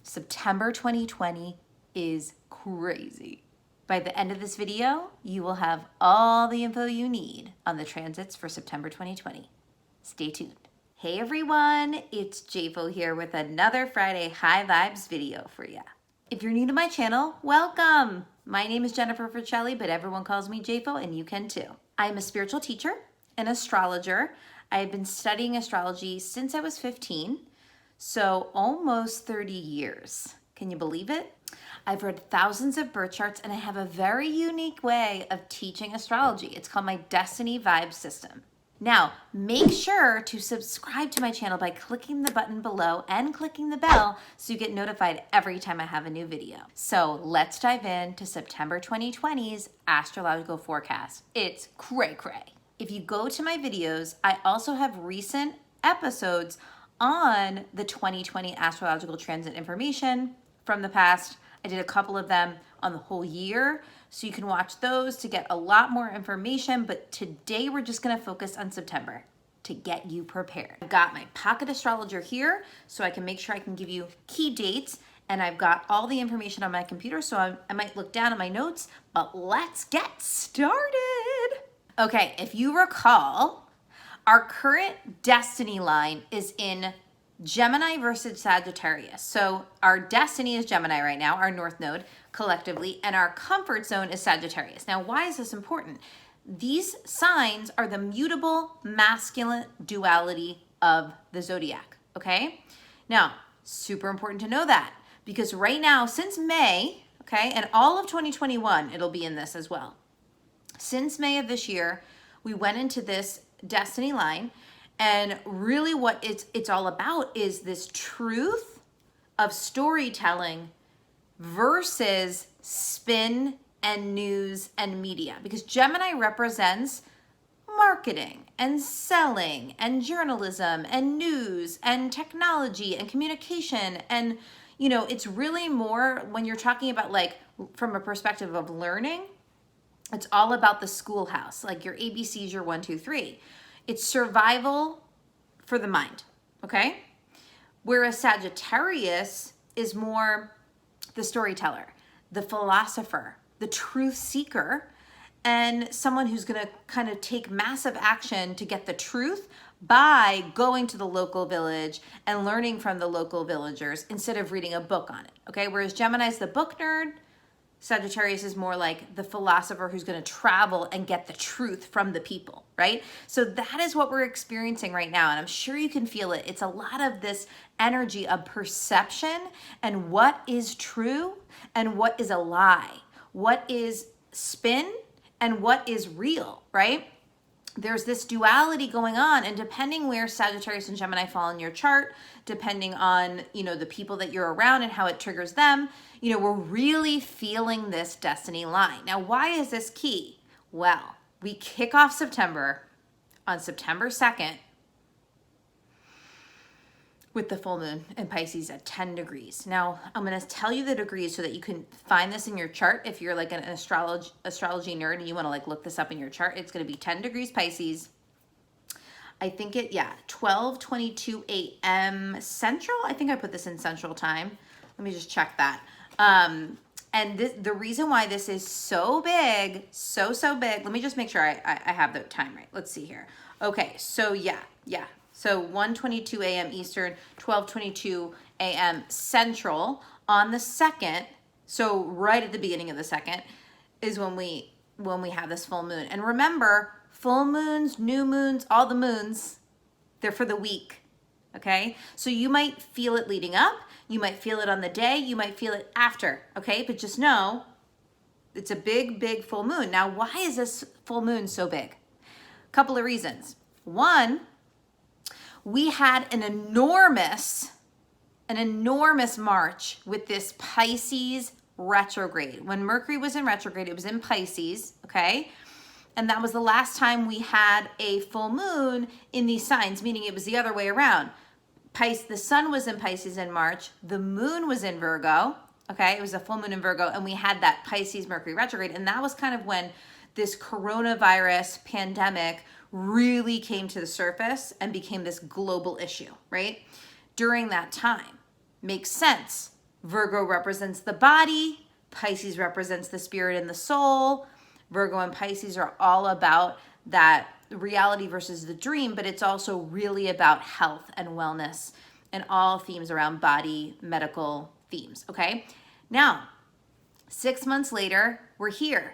September 2020 is crazy. By the end of this video, you will have all the info you need on the transits for September 2020. Stay tuned. Hey everyone, it's JFO here with another Friday High Vibes video for you. If you're new to my channel, welcome! My name is Jennifer Fricelli, but everyone calls me JFO and you can too. I'm a spiritual teacher, an astrologer. I've been studying astrology since I was 15. So almost 30 years. Can you believe it? I've read thousands of birth charts and I have a very unique way of teaching astrology. It's called my Destiny Vibe System. Now, make sure to subscribe to my channel by clicking the button below and clicking the bell so you get notified every time I have a new video. So let's dive into September 2020's astrological forecast. It's cray-cray. If you go to my videos, I also have recent episodes on the 2020 astrological transit information from the past. I did a couple of them on the whole year, so you can watch those to get a lot more information, but today we're just gonna focus on September to get you prepared. I've got my pocket astrologer here, so I can make sure I can give you key dates, and I've got all the information on my computer, so I might look down at my notes, but let's get started. Okay, if you recall, our current destiny line is in Gemini versus Sagittarius. So our destiny is Gemini right now, our north node collectively, and our comfort zone is Sagittarius. Now, why is this important? These signs are the mutable masculine duality of the zodiac, okay? Now, super important to know that because right now, since May, okay, and all of 2021, it'll be in this as well. Since May of this year, we went into this destiny line, and really what it's all about is this truth of storytelling versus spin and news and media, because Gemini represents marketing and selling and journalism and news and technology and communication, and you know, it's really more when you're talking about like from a perspective of learning. It's all about the schoolhouse, like your ABCs, your 1, 2, 3. It's survival for the mind, okay? Whereas Sagittarius is more the storyteller, the philosopher, the truth seeker, and someone who's gonna kind of take massive action to get the truth by going to the local village and learning from the local villagers instead of reading a book on it, okay? Whereas Gemini's the book nerd, Sagittarius is more like the philosopher who's going to travel and get the truth from the people, right? So that is what we're experiencing right now. And I'm sure you can feel it. It's a lot of this energy of perception and what is true and what is a lie, what is spin and what is real, right? There's this duality going on, and depending where Sagittarius and Gemini fall in your chart, depending on, you know, the people that you're around and how it triggers them, you know, we're really feeling this destiny line. Now, why is this key? Well, we kick off September on September 2nd with the full moon in Pisces at 10 degrees. Now, I'm going to tell you the degrees so that you can find this in your chart. If you're like an astrology nerd and you want to like look this up in your chart, it's going to be 10 degrees Pisces. I think 12:22 a.m. Central. I think I put this in Central time. Let me just check that. And the reason why this is so big, so big, let me just make sure I have the time right. Let's see here. Okay, so yeah. So 1:22 a.m. Eastern, 12:22 a.m. Central on the 2nd. So right at the beginning of the 2nd is when we have this full moon. And remember, full moons, new moons, all the moons, they're for the week. Okay? So you might feel it leading up, you might feel it on the day, you might feel it after, okay? But just know it's a big full moon. Now, why is this full moon so big? A couple of reasons. One, we had an enormous March with this Pisces retrograde. When Mercury was in retrograde, it was in Pisces, okay? And that was the last time we had a full moon in these signs, meaning it was the other way around. The sun was in Pisces in March, the moon was in Virgo, okay? It was a full moon in Virgo, and we had that Pisces Mercury retrograde, and that was kind of when this coronavirus pandemic really came to the surface and became this global issue, right? During that time. Makes sense. Virgo represents the body. Pisces represents the spirit and the soul. Virgo and Pisces are all about that reality versus the dream, but it's also really about health and wellness and all themes around body, medical themes, okay? Now, 6 months later, we're here.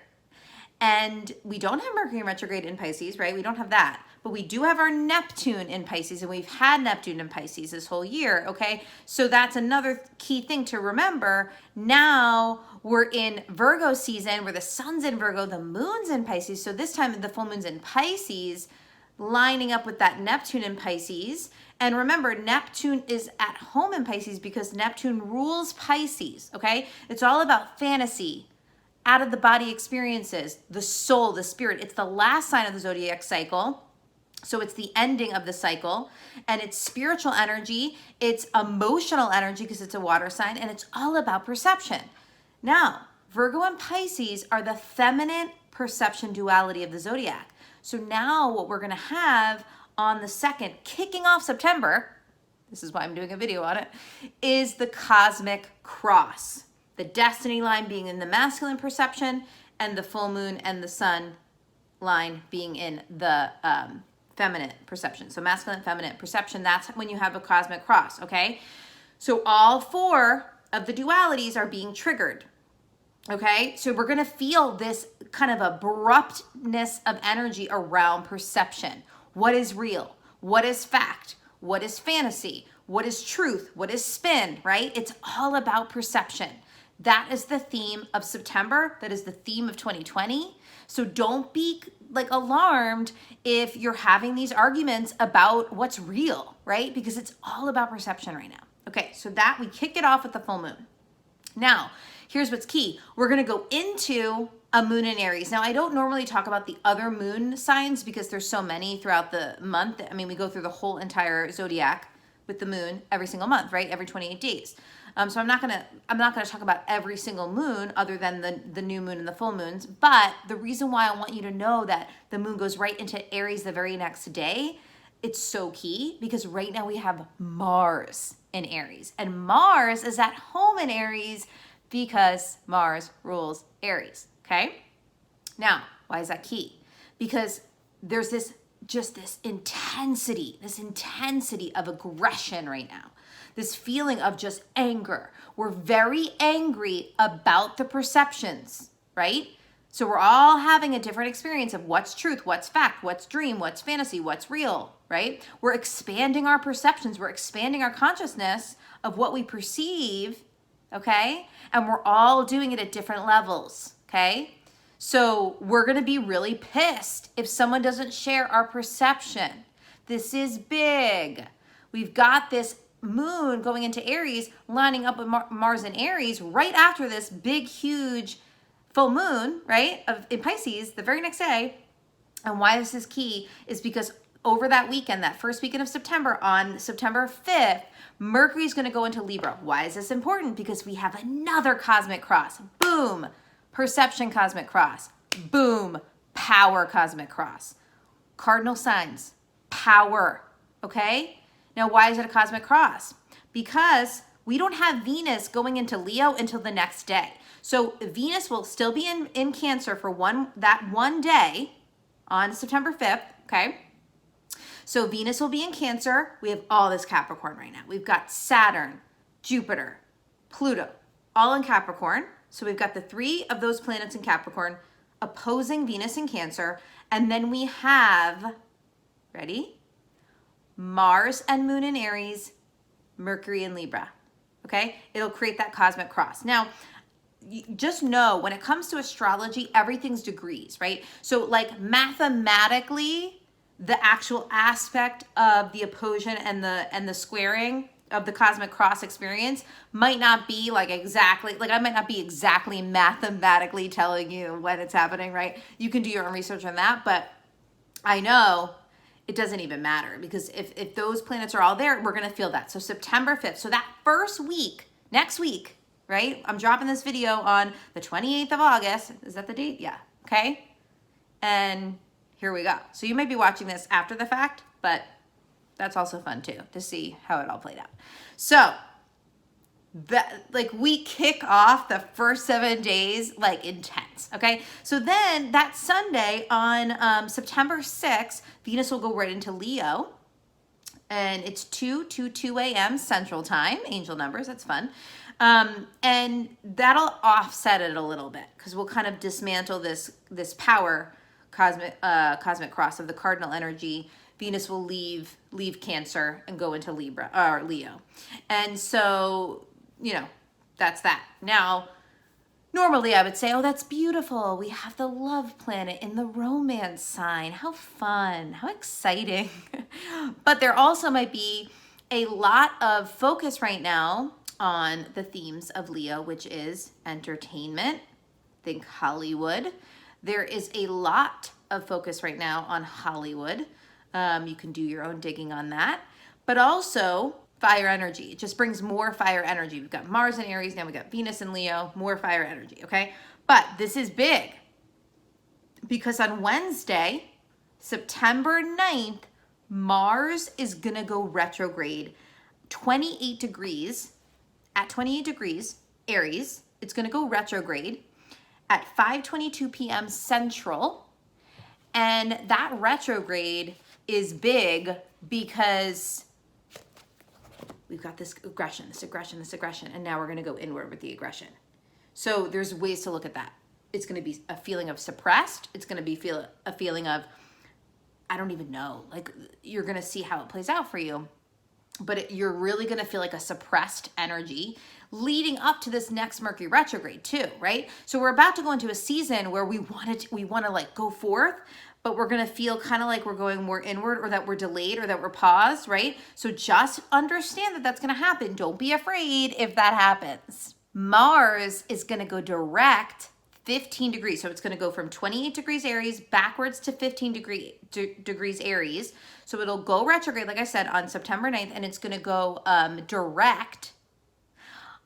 And we don't have Mercury retrograde in Pisces, right? We don't have that. But we do have our Neptune in Pisces, and we've had Neptune in Pisces this whole year, okay? So that's another key thing to remember. Now we're in Virgo season where the sun's in Virgo, the moon's in Pisces. So this time the full moon's in Pisces, lining up with that Neptune in Pisces. And remember, Neptune is at home in Pisces because Neptune rules Pisces, okay? It's all about fantasy, out of the body experiences, the soul, the spirit. It's the last sign of the zodiac cycle. So it's the ending of the cycle, and it's spiritual energy, it's emotional energy because it's a water sign, and it's all about perception. Now, Virgo and Pisces are the feminine perception duality of the zodiac. So now what we're gonna have on the 2nd, kicking off September, this is why I'm doing a video on it, is the cosmic cross. The destiny line being in the masculine perception, and the full moon and the sun line being in the feminine perception. So masculine, feminine perception, that's when you have a cosmic cross, okay? So all 4 of the dualities are being triggered, okay? So we're gonna feel this kind of abruptness of energy around perception. What is real? What is fact? What is fantasy? What is truth? What is spin, right? It's all about perception. That is the theme of September. That is the theme of 2020. So don't be like alarmed if you're having these arguments about what's real, right? Because it's all about perception right now. Okay, so that we kick it off with the full moon. Now, here's what's key. We're gonna go into a moon in Aries. Now, I don't normally talk about the other moon signs because there's so many throughout the month. I mean, we go through the whole entire zodiac with the moon every single month, right? Every 28 days. So I'm not gonna talk about every single moon other than the new moon and the full moons. But the reason why I want you to know that the moon goes right into Aries the very next day, it's so key because right now we have Mars in Aries, and Mars is at home in Aries because Mars rules Aries. Okay. Now, why is that key? Because there's this intensity of aggression right now. This feeling of just anger. We're very angry about the perceptions, right? So we're all having a different experience of what's truth, what's fact, what's dream, what's fantasy, what's real, right? We're expanding our perceptions. We're expanding our consciousness of what we perceive, okay? And we're all doing it at different levels, okay? So we're going to be really pissed if someone doesn't share our perception. This is big. We've got this moon going into Aries, lining up with Mars in Aries right after this big, huge full moon, right, in Pisces the very next day. And why this is key is because over that weekend, that first weekend of September, on September 5th, Mercury is going to go into Libra. Why is this important? Because we have another cosmic cross. Boom. Perception cosmic cross. Boom. Power cosmic cross. Cardinal signs. Power. Okay? Now, why is it a cosmic cross? Because we don't have Venus going into Leo until the next day. So Venus will still be in Cancer for that one day on September 5th, okay? So Venus will be in Cancer. We have all this Capricorn right now. We've got Saturn, Jupiter, Pluto, all in Capricorn. So we've got the 3 of those planets in Capricorn opposing Venus in Cancer. And then we have, ready? Mars and Moon in Aries, Mercury in Libra, okay? It'll create that cosmic cross. Now, just know when it comes to astrology, everything's degrees, right? So like mathematically, the actual aspect of the opposition and the squaring of the cosmic cross experience might not be like exactly, like I might not be exactly mathematically telling you when it's happening, right? You can do your own research on that, but I know it doesn't even matter because if those planets are all there, we're going to feel that. So September 5th. So that first week, next week, right? I'm dropping this video on the 28th of August. Is that the date? Yeah. Okay. And here we go. So you might be watching this after the fact, but that's also fun too, to see how it all played out. So that, like, we kick off the first 7 days like intense. Okay, so then that Sunday on September 6th, Venus will go right into Leo, and it's 2 a.m. Central Time, angel numbers, that's fun. And that'll offset it a little bit because we'll kind of dismantle this power cosmic cross of the cardinal energy. Venus will leave Cancer and go into Libra or Leo. And so, that's that. Now, normally I would say, oh, that's beautiful. We have the love planet in the romance sign. How fun, how exciting. But there also might be a lot of focus right now on the themes of Leo, which is entertainment. Think Hollywood. There is a lot of focus right now on Hollywood. You can do your own digging on that. But also fire energy. It just brings more fire energy. We've got Mars in Aries, now we've got Venus in Leo, more fire energy, okay? But this is big because on Wednesday, September 9th, Mars is gonna go retrograde 28 degrees. At 28 degrees, Aries, it's gonna go retrograde at 5:22 p.m. Central. And that retrograde is big because we've got this aggression, and now we're gonna go inward with the aggression. So there's ways to look at that. It's gonna be a feeling of suppressed. It's gonna be a feeling of, I don't even know, like you're gonna see how it plays out for you. But you're really gonna feel like a suppressed energy leading up to this next Mercury retrograde too, right? So we're about to go into a season where we wanna like go forth, but we're gonna feel kind of like we're going more inward, or that we're delayed, or that we're paused, right? So just understand that that's gonna happen. Don't be afraid if that happens. Mars is gonna go direct 15 degrees. So it's gonna go from 28 degrees Aries backwards to 15 degrees Aries. So it'll go retrograde, like I said, on September 9th, and it's gonna go direct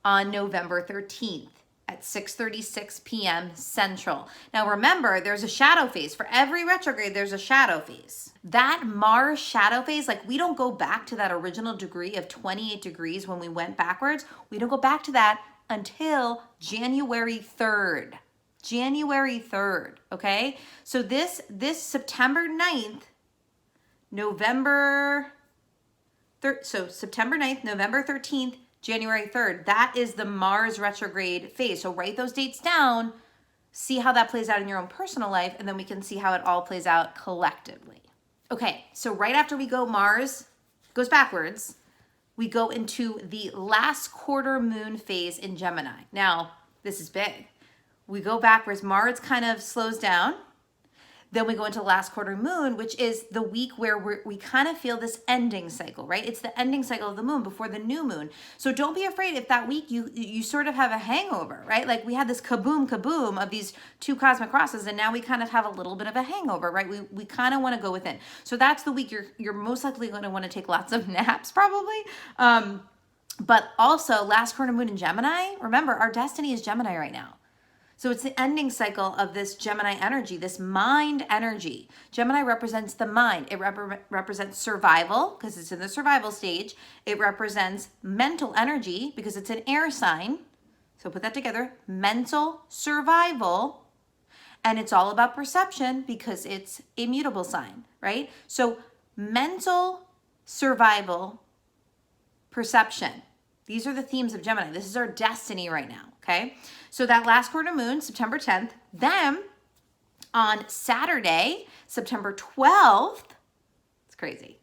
on November 13th at 6:36 p.m. Central. Now remember, there's a shadow phase. For every retrograde, there's a shadow phase. That Mars shadow phase, like we don't go back to that original degree of 28 degrees when we went backwards. We don't go back to that until January 3rd. January 3rd, okay? So this September 9th, September 9th, November 13th, January 3rd, that is the Mars retrograde phase. So write those dates down, see how that plays out in your own personal life, and then we can see how it all plays out collectively. Okay, so right after we go, Mars goes backwards, we go into the last quarter moon phase in Gemini. Now, this is big. We go backwards, Mars kind of slows down. Then we go into last quarter moon, which is the week where we kind of feel this ending cycle, right? It's the ending cycle of the moon before the new moon. So don't be afraid if that week you sort of have a hangover, right? Like we had this kaboom of these two cosmic crosses, and now we kind of have a little bit of a hangover, right? We kind of want to go within. So that's the week you're most likely going to want to take lots of naps probably. But also last quarter moon in Gemini, remember our destiny is Gemini right now. So it's the ending cycle of this Gemini energy, this mind energy. Gemini represents the mind. It represents survival because it's in the survival stage. It represents mental energy because it's an air sign. So put that together, mental survival. And it's all about perception because it's a mutable sign, right? So mental survival, perception. These are the themes of Gemini. This is our destiny right now, okay? So that last quarter moon, September 10th, then on Saturday, September 12th, it's crazy,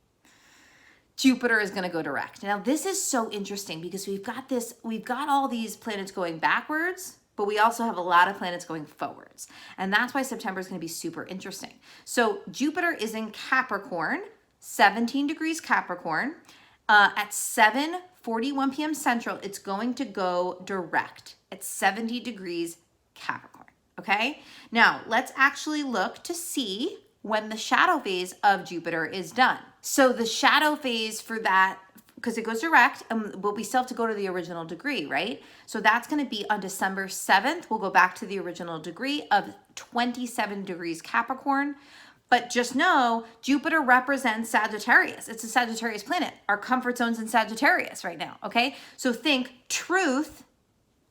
Jupiter is gonna go direct. Now this is so interesting because we've got all these planets going backwards, but we also have a lot of planets going forwards. And that's why September is gonna be super interesting. So Jupiter is in Capricorn, 17 degrees Capricorn, at 7:41 p.m. Central, it's going to go direct at 70 degrees Capricorn, okay? Now, let's actually look to see when the shadow phase of Jupiter is done. So the shadow phase for that, because it goes direct, but we still have to go to the original degree, right? So that's going to be on December 7th. We'll go back to the original degree of 27 degrees Capricorn. But just know Jupiter represents Sagittarius. It's a Sagittarius planet. Our comfort zone's in Sagittarius right now, okay? So think truth.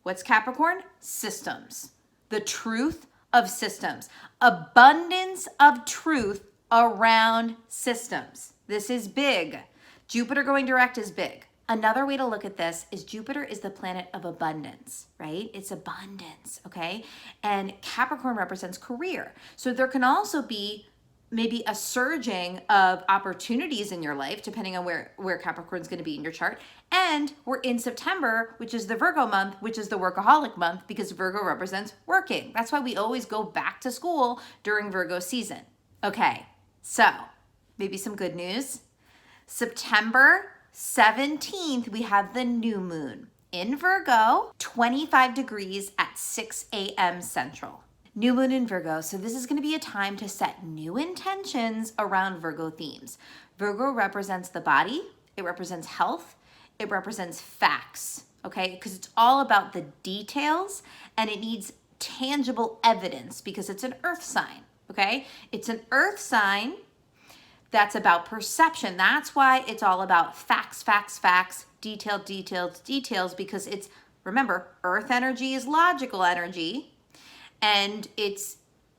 What's Capricorn? Systems. The truth of systems. Abundance of truth around systems. This is big. Jupiter going direct is big. Another way to look at this is Jupiter is the planet of abundance, right? It's abundance, okay? And Capricorn represents career. So there can also be maybe a surging of opportunities in your life, depending on where Capricorn's going to be in your chart. And we're in September, which is the Virgo month, which is the workaholic month, because Virgo represents working. That's why we always go back to school during Virgo season. Okay, so maybe some good news. September 17th, we have the new moon in Virgo, 25 degrees at 6 a.m. Central. New moon in Virgo. So this is going to be a time to set new intentions around Virgo themes. Virgo represents the body. It represents health. It represents facts, okay? Because it's all about the details and it needs tangible evidence because it's an earth sign, okay? It's an earth sign that's about perception. That's why it's all about facts, facts, facts, detailed, details, details, because it's, remember, earth energy is logical energy. And it's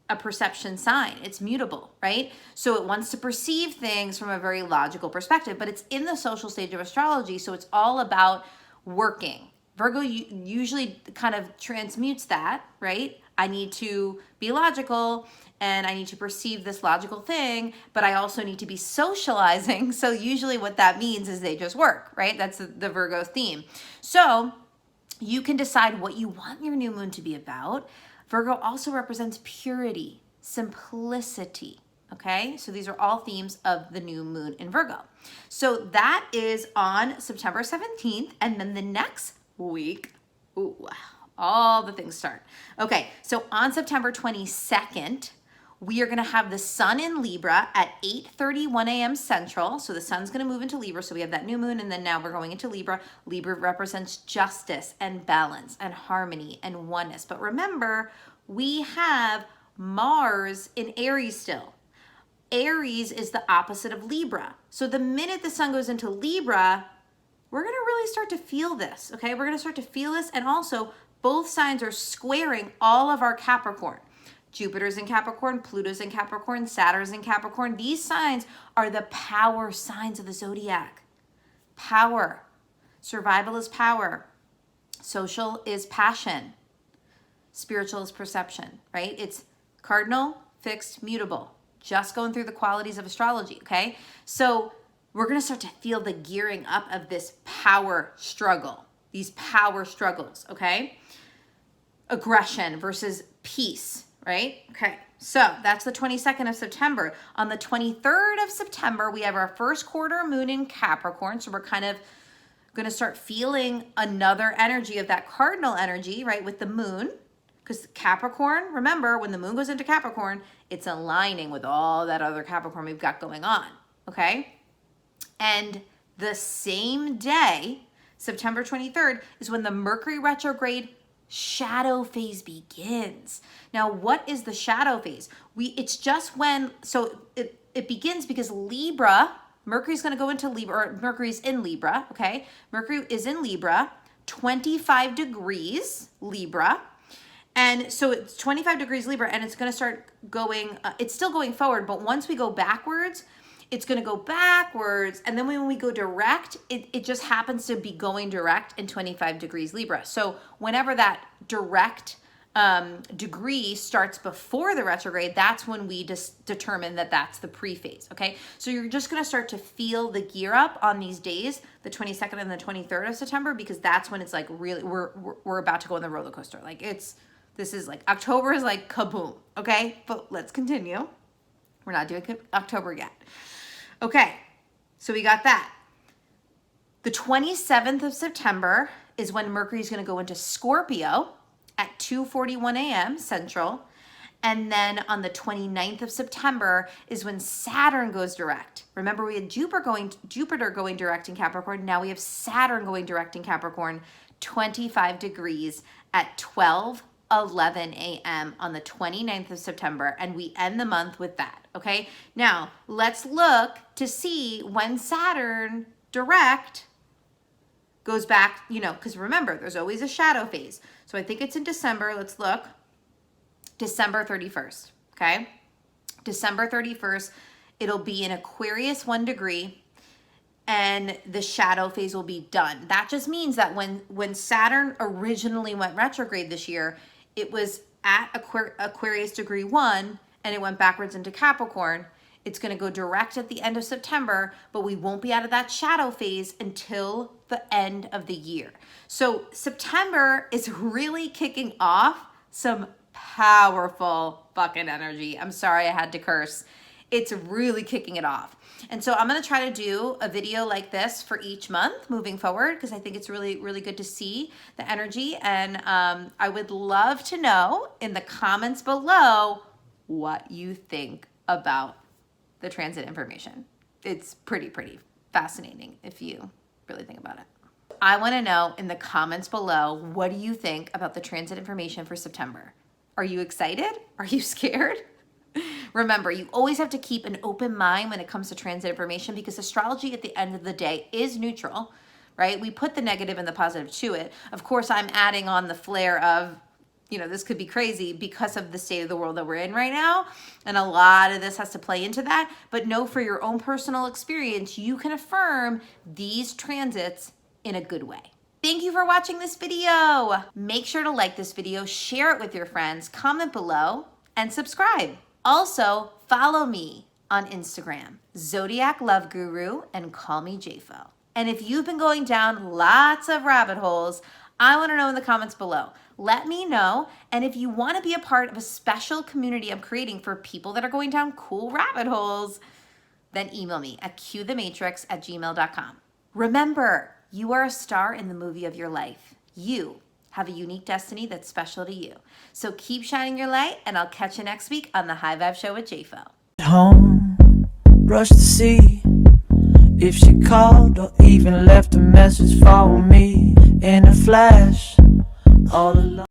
a perception sign. It's mutable, right? So it wants to perceive things from a very logical perspective, but it's in the social stage of astrology, so it's all about working. Virgo usually kind of transmutes that, right? I need to be logical and I need to perceive this logical thing, but I also need to be socializing. So usually what that means is they just work, right? That's the Virgo theme. So you can decide what you want your new moon to be about. Virgo also represents purity, simplicity, okay? So these are all themes of the new moon in Virgo. So that is on September 17th, and then the next week, ooh, all the things start. Okay, so on September 22nd, we are going to have the sun in Libra at 8:31 a.m. Central. So the sun's going to move into Libra. So we have that new moon, and then now we're going into Libra. Libra represents justice and balance and harmony and oneness. But remember, we have Mars in Aries still. Aries is the opposite of Libra. So the minute the sun goes into Libra, we're going to really start to feel this, okay? We're going to start to feel this, and also both signs are squaring all of our Capricorn. Jupiter's in Capricorn, Pluto's in Capricorn, Saturn's in Capricorn. These signs are the power signs of the zodiac. Power. Survival is power. Social is passion. Spiritual is perception, right? It's cardinal, fixed, mutable. Just going through the qualities of astrology, okay? So we're going to start to feel the gearing up of this power struggle, these power struggles, okay? Aggression versus peace. Right? Okay, so that's the 22nd of September. On the 23rd of September, we have our first quarter moon in Capricorn. So we're kind of going to start feeling another energy of that cardinal energy, right, with the moon. Because Capricorn, remember, when the moon goes into Capricorn, it's aligning with all that other Capricorn we've got going on, okay? And the same day, September 23rd, is when the Mercury retrograde shadow phase begins. Now, what is the shadow phase? It's just when, so it begins because Libra, Mercury's going to go into Libra, or Mercury's in Libra, okay? Mercury is in Libra, 25 degrees Libra. And so it's 25 degrees Libra, and it's going to start going, it's still going forward, but once we go backwards, it's going to go backwards. And then when we go direct, it just happens to be going direct in 25 degrees Libra. So whenever that direct degree starts before the retrograde, that's when we just determine that that's the pre-phase, okay? So you're just going to start to feel the gear up on these days, the 22nd and the 23rd of September, because that's when it's like really, we're about to go on the roller coaster. Like this is like, October is like kaboom, okay? But let's continue. We're not doing October yet. Okay, so we got that. The 27th of September is when Mercury is going to go into Scorpio at 2:41 a.m. Central. And then on the 29th of September is when Saturn goes direct. Remember, we had Jupiter going direct in Capricorn. Now we have Saturn going direct in Capricorn, 25 degrees at 11 a.m. on the 29th of September, and we end the month with that, okay? Now, let's look to see when Saturn direct goes back, you know, because remember, there's always a shadow phase. So I think it's in December. Let's look. December 31st, okay? December 31st, it'll be in Aquarius 1 degree, and the shadow phase will be done. That just means that when Saturn originally went retrograde this year, it was at Aquarius degree 1, and it went backwards into Capricorn. It's going to go direct at the end of September, but we won't be out of that shadow phase until the end of the year. So September is really kicking off some powerful fucking energy. I'm sorry I had to curse. It's really kicking it off. And so I'm going to try to do a video like this for each month moving forward, because I think it's really, really good to see the energy. And I would love to know in the comments below what you think about the transit information. It's pretty fascinating if you really think about it. I want to know in the comments below, what do you think about the transit information for September? Are you excited? Are you scared? Remember, you always have to keep an open mind when it comes to transit information, because astrology at the end of the day is neutral, right? We put the negative and the positive to it. Of course, I'm adding on the flair of, you know, this could be crazy because of the state of the world that we're in right now. And a lot of this has to play into that. But know for your own personal experience, you can affirm these transits in a good way. Thank you for watching this video. Make sure to like this video, share it with your friends, comment below, and subscribe. Also, follow me on Instagram, Zodiac Love Guru, and call me JFO. And if you've been going down lots of rabbit holes, I want to know in the comments below. Let me know. And if you want to be a part of a special community I'm creating for people that are going down cool rabbit holes, then email me at qthematrix@gmail.com. Remember, you are a star in the movie of your life. You have a unique destiny that's special to you. So keep shining your light, and I'll catch you next week on the High Vibe Show with JFO. Home, rush to see if she called or even left a message for me in a flash. All alone.